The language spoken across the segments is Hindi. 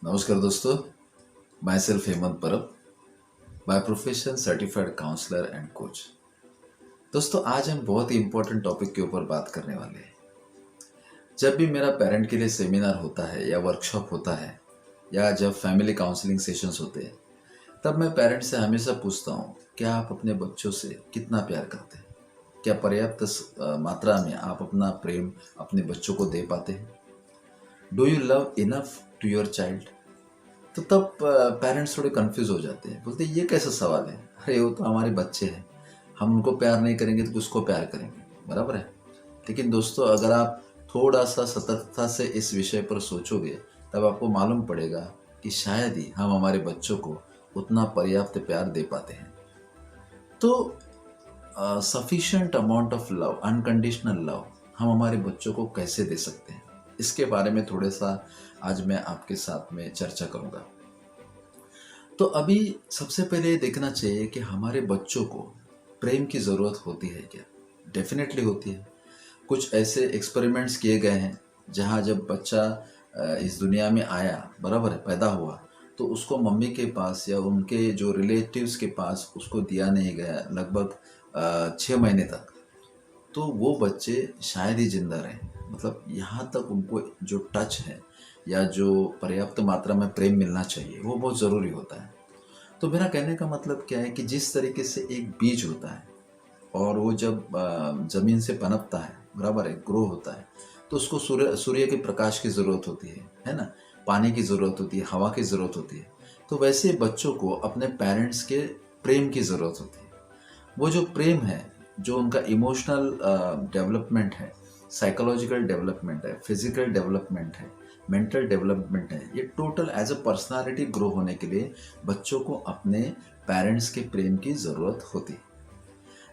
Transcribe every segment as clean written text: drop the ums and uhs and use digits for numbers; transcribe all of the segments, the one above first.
नमस्कार दोस्तों, my self Hemant Parab, by profession certified counsellor and coach. दोस्तों, आज हम बहुत ही इंपॉर्टेंट टॉपिक के ऊपर बात करने वाले हैं। जब भी मेरा पेरेंट के लिए सेमिनार होता है या वर्कशॉप होता है या जब फैमिली काउंसलिंग सेशंस होते हैं, तब मैं पेरेंट्स से हमेशा पूछता हूँ, क्या आप अपने बच्चों से कितना प्यार करते हैं? क्या पर्याप्त मात्रा में आप अपना प्रेम अपने बच्चों को दे पाते हैं? Do you love enough to your child? तो तब पेरेंट्स थोड़े कंफ्यूज हो जाते हैं, बोलते हैं ये कैसा सवाल है, अरे वो तो हमारे बच्चे हैं, हम उनको प्यार नहीं करेंगे तो किसको प्यार करेंगे, बराबर है। लेकिन दोस्तों, अगर आप थोड़ा सा सतर्कता से इस विषय पर सोचोगे, तब आपको मालूम पड़ेगा कि शायद ही हम हमारे बच्चों को उतना पर्याप्त प्यार दे पाते हैं। तो sufficient amount of love, unconditional love हम हमारे बच्चों को कैसे दे सकते हैं, इसके बारे में थोड़ा सा आज मैं आपके साथ में चर्चा करूंगा। तो अभी सबसे पहले ये देखना चाहिए कि हमारे बच्चों को प्रेम की ज़रूरत होती है क्या? डेफिनेटली होती है। कुछ ऐसे एक्सपेरिमेंट्स किए गए हैं जहाँ जब बच्चा इस दुनिया में आया, बराबर है, पैदा हुआ, तो उसको मम्मी के पास या उनके जो रिलेटिव्स के पास उसको दिया नहीं गया लगभग 6 महीने तक। तो वो बच्चे शायद ही जिंदा रहे। मतलब यहाँ तक उनको जो टच है या जो पर्याप्त मात्रा में प्रेम मिलना चाहिए वो बहुत ज़रूरी होता है। तो मेरा कहने का मतलब क्या है कि जिस तरीके से एक बीज होता है और वो जब ज़मीन से पनपता है, बराबर है, ग्रो होता है, तो उसको सूर्य सूर्य के प्रकाश की ज़रूरत होती है ना, पानी की ज़रूरत होती है, हवा की ज़रूरत होती है। तो वैसे बच्चों को अपने पेरेंट्स के प्रेम की ज़रूरत होती है। वो जो प्रेम है, जो उनका इमोशनल डेवलपमेंट है, साइकोलॉजिकल डेवलपमेंट है, फिजिकल डेवलपमेंट है, मेंटल डेवलपमेंट है, ये total as a personality grow होने के लिए बच्चों को अपने पेरेंट्स के प्रेम की ज़रूरत होती है।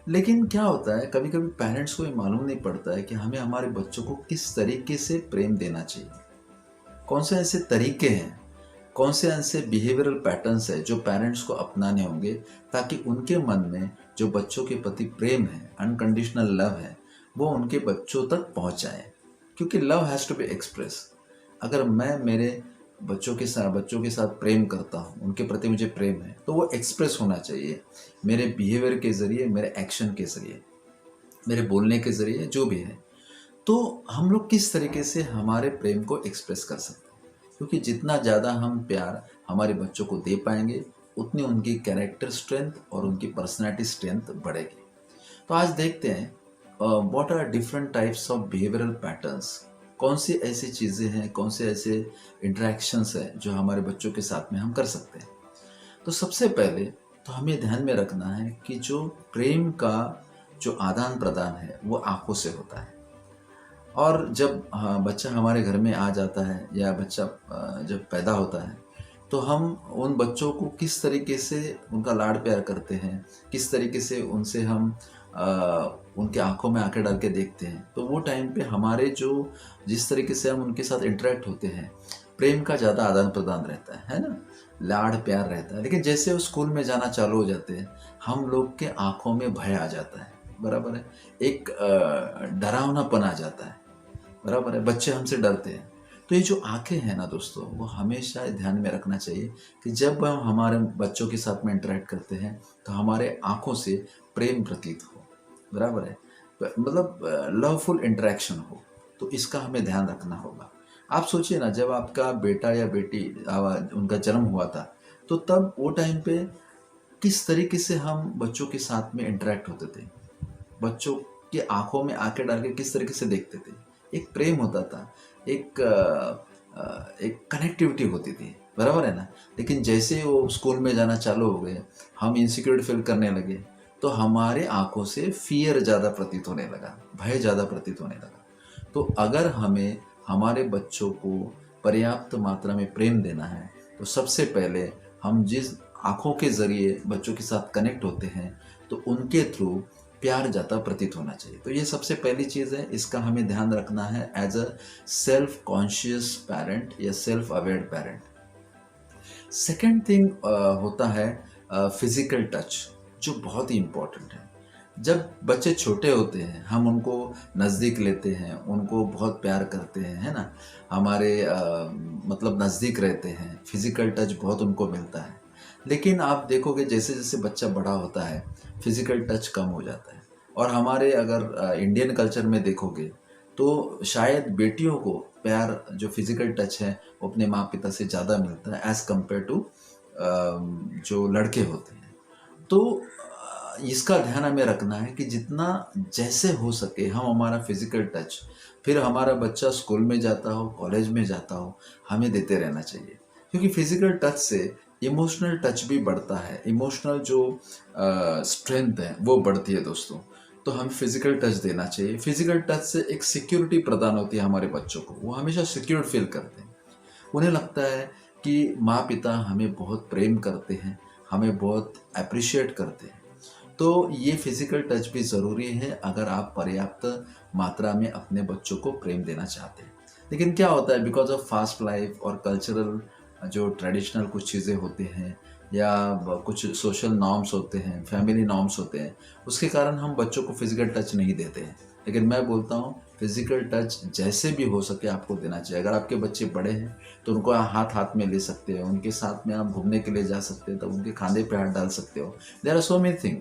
लेकिन क्या होता है, कभी कभी पेरेंट्स को ये मालूम नहीं पड़ता है कि हमें हमारे बच्चों को किस तरीके से प्रेम देना चाहिए। कौन से ऐसे तरीके हैं, कौन से ऐसे बिहेवियरल पैटर्न्स है जो पेरेंट्स को अपनाने होंगे ताकि उनके मन में जो बच्चों के प्रति प्रेम है, अनकंडीशनल लव है, वो उनके बच्चों तक पहुंच जाए। क्योंकि love has to be express. अगर मैं मेरे बच्चों के साथ प्रेम करता हूँ, उनके प्रति मुझे प्रेम है, तो वो एक्सप्रेस होना चाहिए मेरे बिहेवियर के ज़रिए, मेरे एक्शन के ज़रिए, मेरे बोलने के ज़रिए, जो भी है। तो हम लोग किस तरीके से हमारे प्रेम को एक्सप्रेस कर सकते हैं? क्योंकि जितना ज़्यादा हम प्यार हमारे बच्चों को दे पाएंगे, उतनी उनकी कैरेक्टर स्ट्रेंथ और उनकी पर्सनैलिटी स्ट्रेंथ बढ़ेगी। तो आज देखते हैं what are different types of behavioural patterns. कौन सी ऐसी चीज़ें हैं, कौन से ऐसे इंटरेक्शंस हैं जो हमारे बच्चों के साथ में हम कर सकते हैं। तो सबसे पहले तो हमें ध्यान में रखना है कि जो प्रेम का जो आदान प्रदान है वो आंखों से होता है। और जब बच्चा हमारे घर में आ जाता है या बच्चा जब पैदा होता है, तो हम उन बच्चों को किस तरीके से उनका लाड प्यार करते हैं, किस तरीके से उनसे हम उनके आंखों में आंखें डाल के देखते हैं, तो वो टाइम पे हमारे जो जिस तरीके से हम उनके साथ इंटरेक्ट होते हैं, प्रेम का ज़्यादा आदान प्रदान रहता है ना, लाड़ प्यार रहता है। लेकिन जैसे वो स्कूल में जाना चालू हो जाते हैं, हम लोग के आंखों में भय आ जाता है, बराबर है, एक डरावनापन आ जाता है, बराबर है, बच्चे हमसे डरते हैं। तो ये जो आंखें हैं ना दोस्तों, वो हमेशा ध्यान में रखना चाहिए कि जब हम हमारे बच्चों के साथ में इंटरेक्ट करते हैं तो हमारे आंखों से प्रेम प्रतीत हो, बराबर है, मतलब लवफुल इंटरेक्शन हो। तो इसका हमें ध्यान रखना होगा। आप सोचिए ना, जब आपका बेटा या बेटी उनका जन्म हुआ था, तो तब वो टाइम पे किस तरीके से हम बच्चों के साथ में इंटरेक्ट होते थे, बच्चों की आंखों में आंखें डाल के किस तरीके से देखते थे। एक प्रेम होता था, एक एक कनेक्टिविटी होती थी, बराबर है ना। लेकिन जैसे वो स्कूल में जाना चालू हो गए, हम इनसिक्योर फील करने लगे, तो हमारे आंखों से फियर ज़्यादा प्रतीत होने लगा, भय ज़्यादा प्रतीत होने लगा। तो अगर हमें हमारे बच्चों को पर्याप्त मात्रा में प्रेम देना है, तो सबसे पहले हम जिस आंखों के ज़रिए बच्चों के साथ कनेक्ट होते हैं, तो उनके थ्रू प्यार ज़्यादा प्रतीत होना चाहिए। तो ये सबसे पहली चीज़ है, इसका हमें ध्यान रखना है as a self conscious parent या self aware parent. Second thing होता है फिजिकल टच, जो बहुत ही इम्पोर्टेंट है। जब बच्चे छोटे होते हैं हम उनको नज़दीक लेते हैं, उनको बहुत प्यार करते हैं, है ना? हमारे मतलब नज़दीक रहते हैं, फिज़िकल टच बहुत उनको मिलता है। लेकिन आप देखोगे जैसे-जैसे बच्चा बड़ा होता है, फिज़िकल टच कम हो जाता है। और हमारे अगर इंडियन कल्चर में देखोगे तो शायद बेटियों को प्यार जो फिज़िकल टच है वो अपने माँ-पिता से ज़्यादा मिलता है एज़ कम्पेयर टू जो लड़के होते हैं। तो इसका ध्यान हमें रखना है कि जितना जैसे हो सके हम हमारा फिजिकल टच, फिर हमारा बच्चा स्कूल में जाता हो, कॉलेज में जाता हो, हमें देते रहना चाहिए। क्योंकि फिजिकल टच से इमोशनल टच भी बढ़ता है, इमोशनल जो स्ट्रेंथ है वो बढ़ती है दोस्तों। तो हमें फिजिकल टच देना चाहिए। फिजिकल टच से एक सिक्योरिटी प्रदान होती है हमारे बच्चों को, वो हमेशा सिक्योर फील करते हैं। उन्हें लगता है कि माँ पिता हमें बहुत प्रेम करते हैं, हमें बहुत अप्रिशिएट करते हैं। तो ये फिजिकल टच भी ज़रूरी है अगर आप पर्याप्त मात्रा में अपने बच्चों को प्रेम देना चाहते हैं। लेकिन क्या होता है, बिकॉज ऑफ फास्ट लाइफ और कल्चरल जो ट्रेडिशनल कुछ चीज़ें होती हैं या कुछ सोशल नॉर्म्स होते हैं, फैमिली नॉर्म्स होते हैं, उसके कारण हम बच्चों को फिजिकल टच नहीं देते हैं। लेकिन मैं बोलता हूँ फिजिकल टच जैसे भी हो सके आपको देना चाहिए। अगर आपके बच्चे बड़े हैं तो उनको हाथ हाथ में ले सकते हो, उनके साथ में आप घूमने के लिए जा सकते हो, तब उनके खांधे पे हाथ डाल सकते हो। There are so many thing,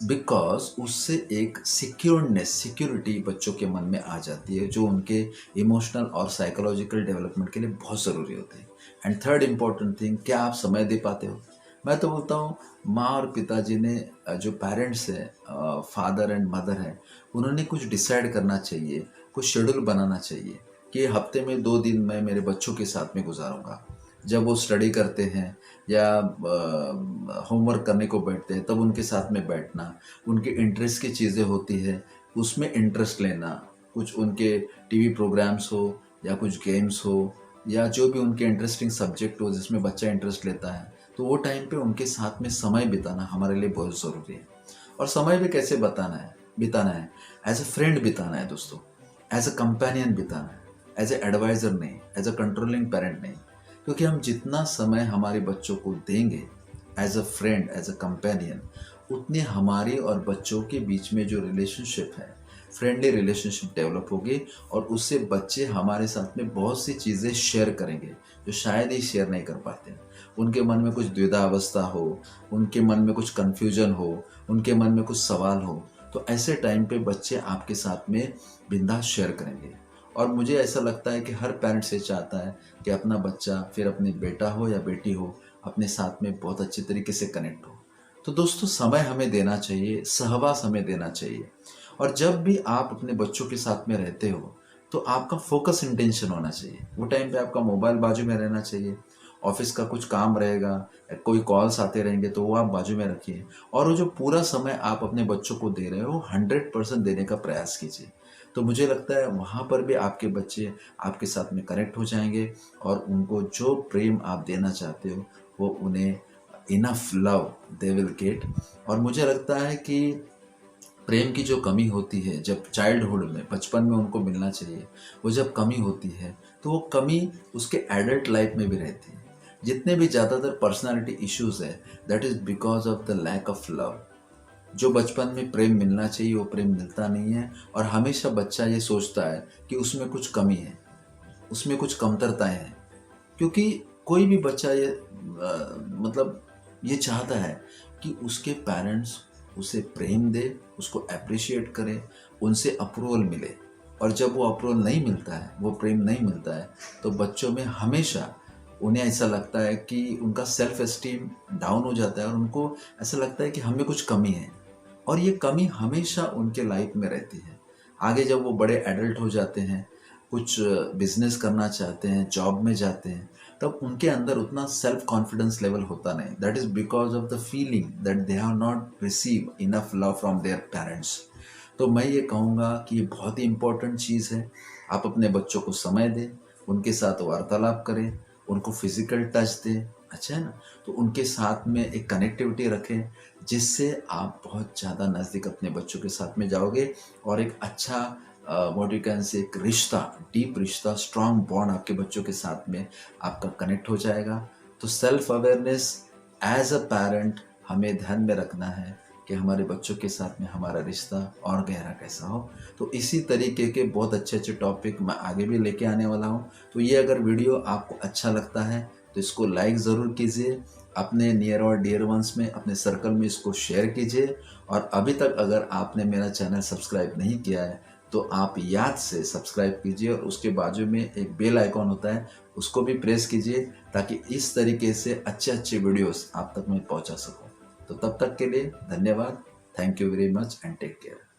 because उससे एक सिक्योरिटी बच्चों के मन में आ जाती है, जो उनके इमोशनल और साइकोलॉजिकल डेवलपमेंट के लिए बहुत ज़रूरी होते हैं। एंड थर्ड इम्पॉर्टेंट थिंग, क्या आप समय दे पाते हो? मैं तो बोलता हूँ माँ और पिताजी ने जो पेरेंट्स हैं, फादर एंड मदर हैं, उन्होंने कुछ डिसाइड करना चाहिए, कुछ शेड्यूल बनाना चाहिए कि हफ्ते में 2 दिन मैं मेरे बच्चों के साथ में गुजारूंगा। जब वो स्टडी करते हैं या होमवर्क करने को बैठते हैं तब उनके साथ में बैठना, उनके इंटरेस्ट की चीज़ें होती है उसमें इंटरेस्ट लेना, कुछ उनके टीवी प्रोग्राम्स हो या कुछ गेम्स हो या जो भी उनके इंटरेस्टिंग सब्जेक्ट हो जिसमें बच्चा इंटरेस्ट लेता है, तो वो टाइम पे उनके साथ में समय बिताना हमारे लिए बहुत ज़रूरी है। और समय भी कैसे बिताना है, एज ए फ्रेंड बिताना है दोस्तों, एज अ कंपेनियन बिताना है, एज ए एडवाइज़र नहीं, एज अ कंट्रोलिंग पेरेंट नहीं। क्योंकि हम जितना समय हमारे बच्चों को देंगे as a friend, as a companion, उतनी हमारी और बच्चों के बीच में जो रिलेशनशिप है, फ्रेंडली रिलेशनशिप डेवलप होगी और उससे बच्चे हमारे साथ में बहुत सी चीज़ें शेयर करेंगे जो शायद ही शेयर नहीं कर पाते। उनके मन में कुछ द्विधावस्था हो, उनके मन में कुछ कन्फ्यूजन हो, उनके मन में कुछ सवाल हो, तो ऐसे टाइम पे बच्चे आपके साथ में बिंदास शेयर करेंगे। और मुझे ऐसा लगता है कि हर पेरेंट्स ये चाहता है कि अपना बच्चा, फिर अपने बेटा हो या बेटी हो, अपने साथ में बहुत अच्छे तरीके से कनेक्ट हो। तो दोस्तों समय हमें देना चाहिए, सहवास हमें देना चाहिए। और जब भी आप अपने बच्चों के साथ में रहते हो तो आपका फोकस इंटेंशन होना चाहिए। वो टाइम पे आपका मोबाइल बाजू में रहना चाहिए, ऑफिस का कुछ काम रहेगा, कोई कॉल्स आते रहेंगे तो वो आप बाजू में रखिए। और वो जो पूरा समय आप अपने बच्चों को दे रहे हो 100% देने का प्रयास कीजिए। तो मुझे लगता है वहाँ पर भी आपके बच्चे आपके साथ में कनेक्ट हो जाएंगे और उनको जो प्रेम आप देना चाहते हो वो उन्हें enough love they will get. और मुझे लगता है कि प्रेम की जो कमी होती है जब चाइल्डहुड में, बचपन में उनको मिलना चाहिए, वो जब कमी होती है तो वो कमी उसके एडल्ट लाइफ में भी रहती है। जितने भी ज़्यादातर पर्सनालिटी इश्यूज है, that is because of the lack of love. जो बचपन में प्रेम मिलना चाहिए वो प्रेम मिलता नहीं है और हमेशा बच्चा ये सोचता है कि उसमें कुछ कमी है, उसमें कुछ कमतरताएं हैं। क्योंकि कोई भी बच्चा ये मतलब ये चाहता है कि उसके पेरेंट्स उसे प्रेम दे, उसको अप्रिशिएट करें, उनसे अप्रूवल मिले। और जब वो अप्रूवल नहीं मिलता है, वो प्रेम नहीं मिलता है, तो बच्चों में हमेशा उन्हें ऐसा लगता है कि उनका सेल्फ एस्टीम डाउन हो जाता है और उनको ऐसा लगता है कि हमें कुछ कमी है। और ये कमी हमेशा उनके लाइफ में रहती है। आगे जब वो बड़े एडल्ट हो जाते हैं, कुछ बिजनेस करना चाहते हैं, जॉब में जाते हैं, तब उनके अंदर उतना सेल्फ कॉन्फिडेंस लेवल होता नहीं। That is because of the feeling that they have not receive enough love from their parents. तो मैं ये कहूँगा कि ये बहुत ही इम्पोर्टेंट चीज़ है। आप अपने बच्चों को समय दें, उनके साथ वार्तालाप करें, उनको फिजिकल टच दें, अच्छा है ना? तो उनके साथ में एक कनेक्टिविटी रखें, जिससे आप बहुत ज़्यादा नज़दीक अपने बच्चों के साथ में जाओगे और एक अच्छा व्हाट यू कैन से एक रिश्ता, डीप रिश्ता, स्ट्रॉन्ग बॉन्ड आपके बच्चों के साथ में आपका कनेक्ट हो जाएगा। तो self awareness as a parent हमें ध्यान में रखना है कि हमारे बच्चों के साथ में हमारा रिश्ता और गहरा कैसा हो। तो इसी तरीके के बहुत अच्छे अच्छे टॉपिक मैं आगे भी लेके आने वाला हूँ। तो ये अगर वीडियो आपको अच्छा लगता है तो इसको लाइक ज़रूर कीजिए, अपने नियर और डियर वंस में, अपने सर्कल में इसको शेयर कीजिए। और अभी तक अगर आपने मेरा चैनल सब्सक्राइब नहीं किया है तो आप याद से सब्सक्राइब कीजिए और उसके बाजू में एक बेल आइकॉन होता है, उसको भी प्रेस कीजिए, ताकि इस तरीके से अच्छे अच्छे वीडियोस आप तक मैं पहुंचा सकूं। तो तब तक के लिए धन्यवाद। Thank you very much and take care.